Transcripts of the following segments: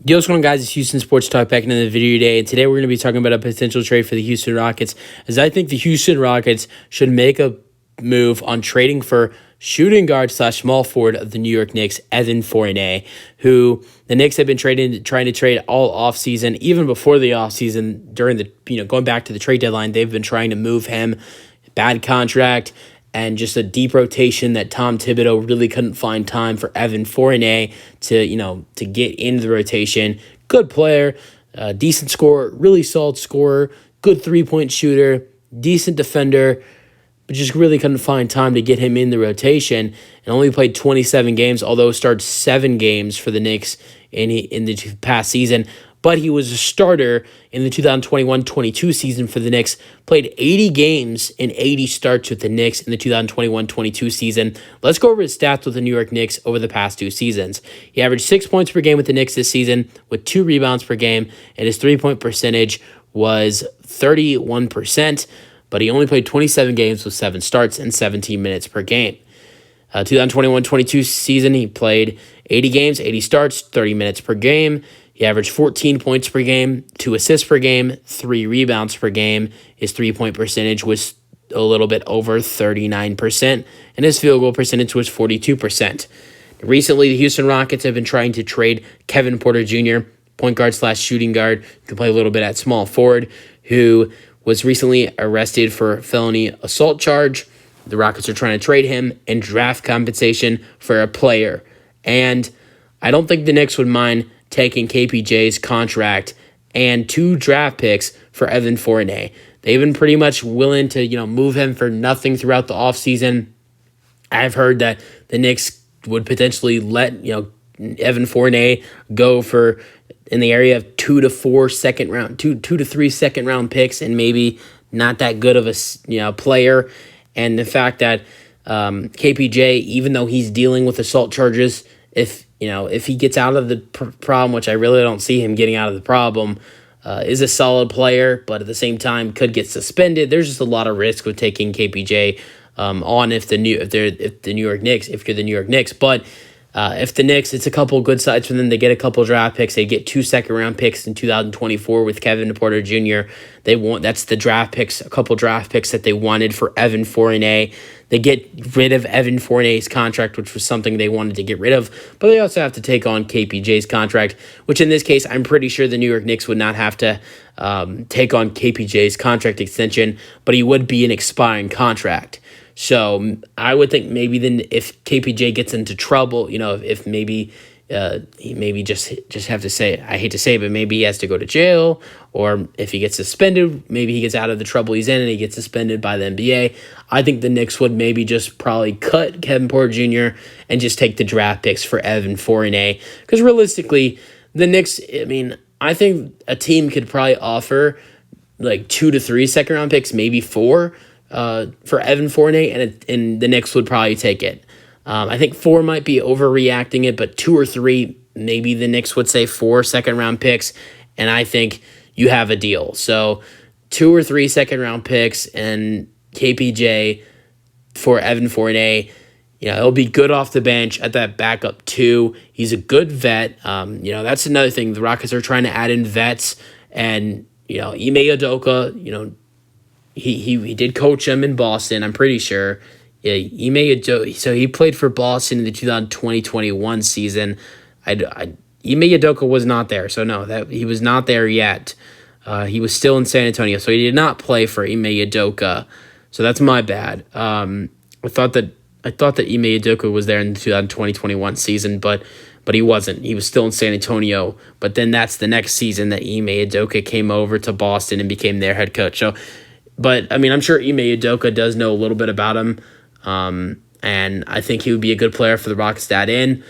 Yo, what's going on, guys? It's Houston Sports Talk back into the video today. And today we're going to be talking about a potential trade for the Houston Rockets, as I think the Houston Rockets should make a move on trading for shooting guard slash small forward of the New York Knicks, Evan Fournier, who the Knicks have been trying to trade all offseason, even before the offseason, during the, going back to the trade deadline, they've been trying to move him. Bad contract and just a deep rotation that Tom Thibodeau really couldn't find time for Evan Fournier to get into the rotation. Good player, decent scorer, really solid scorer, good three-point shooter, decent defender, but just really couldn't find time to get him in the rotation, and only played 27 games, although started 7 games for the Knicks in the past season. But he was a starter in the 2021-22 season for the Knicks, played 80 games and 80 starts with the Knicks in the 2021-22 season. Let's go over his stats with the New York Knicks over the past 2 seasons. He averaged 6 points per game with the Knicks this season, with 2 rebounds per game, and his three-point percentage was 31%, but he only played 27 games with 7 starts and 17 minutes per game. 2021-22 season, he played 80 games, 80 starts, 30 minutes per game. He averaged 14 points per game, 2 assists per game, 3 rebounds per game. His three-point percentage was a little bit over 39%, and his field goal percentage was 42%. Recently, the Houston Rockets have been trying to trade Kevin Porter Jr., point guard slash shooting guard, who can play a little bit at small forward, who was recently arrested for a felony assault charge. The Rockets are trying to trade him and draft compensation for a player. And I don't think the Knicks would mind taking KPJ's contract and 2 draft picks for Evan Fournier. They've been pretty much willing to, move him for nothing throughout the offseason. I've heard that the Knicks would potentially let, Evan Fournier go for in the area of 2 to 3 second round picks, and maybe not that good of a player. And the fact that KPJ, even though he's dealing with assault charges, if he gets out of the problem, which I really don't see him getting out of the problem, is a solid player, but at the same time could get suspended. There's just a lot of risk with taking KPJ on if you're the New York Knicks. But if the Knicks, it's a couple good sides for them. They get a couple draft picks. They get 2 second-round picks in 2024 with Kevin Porter Jr. That's the draft picks, a couple draft picks that they wanted for Evan Fournier. They get rid of Evan Fournier's contract, which was something they wanted to get rid of, but they also have to take on KPJ's contract, which in this case, I'm pretty sure the New York Knicks would not have to take on KPJ's contract extension, but he would be an expiring contract. So I would think maybe then if KPJ gets into trouble, if maybe he maybe just have to say, I hate to say it, but maybe he has to go to jail, or if he gets suspended, maybe he gets out of the trouble he's in and he gets suspended by the NBA. I think the Knicks would maybe just probably cut Kevin Porter Jr. and just take the draft picks for Evan Fournier. Because realistically, the Knicks, I think a team could probably offer like 2 to 3 second round picks, maybe 4 for Evan Fournier, and the Knicks would probably take it. I think 4 might be overreacting it, but 2 or 3, maybe the Knicks would say 4 second-round picks, and I think you have a deal. So 2 or 3 second-round picks and KPJ for Evan Fournier. He'll be good off the bench at that backup 2. He's a good vet. That's another thing. The Rockets are trying to add in vets, and Ime Udoka, he did coach him in Boston, I'm pretty sure. Yeah, so he played for Boston in the 2020-21 season. Ime Udoka was not there, so no, that he was not there yet. He was still in San Antonio, so he did not play for Ime Udoka. So that's my bad. I thought that Ime Udoka was there in the 2020-21 season, but he wasn't. He was still in San Antonio. But then that's the next season that Ime Udoka came over to Boston and became their head coach. So, but I'm sure Ime Udoka does know a little bit about him. And I think he would be a good player for the Rockets to add in.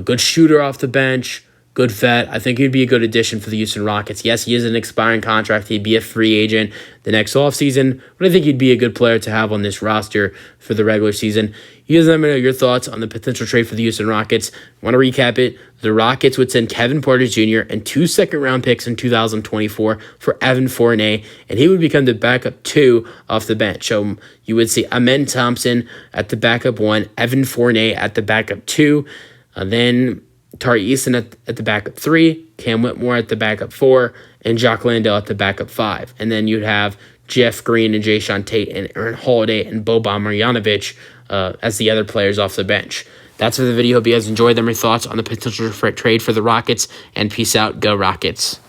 Good shooter off the bench, good vet. I think he'd be a good addition for the Houston Rockets. Yes, he is an expiring contract. He'd be a free agent the next offseason, but I think he'd be a good player to have on this roster for the regular season. You guys let me know your thoughts on the potential trade for the Houston Rockets. I want to recap it. The Rockets would send Kevin Porter Jr. and 2 second-round picks in 2024 for Evan Fournier, and he would become the backup 2 off the bench. So you would see Amen Thompson at the backup 1, Evan Fournier at the backup 2. Then Tari Eason at the backup 3, Cam Whitmore at the backup 4, and Jock Landale at the backup 5. And then you'd have Jeff Green and Jayshawn Tate and Aaron Holiday and Boban Marjanovic as the other players off the bench. That's for the video. Hope you guys enjoyed them. Your thoughts on the potential trade for the Rockets, and peace out. Go Rockets.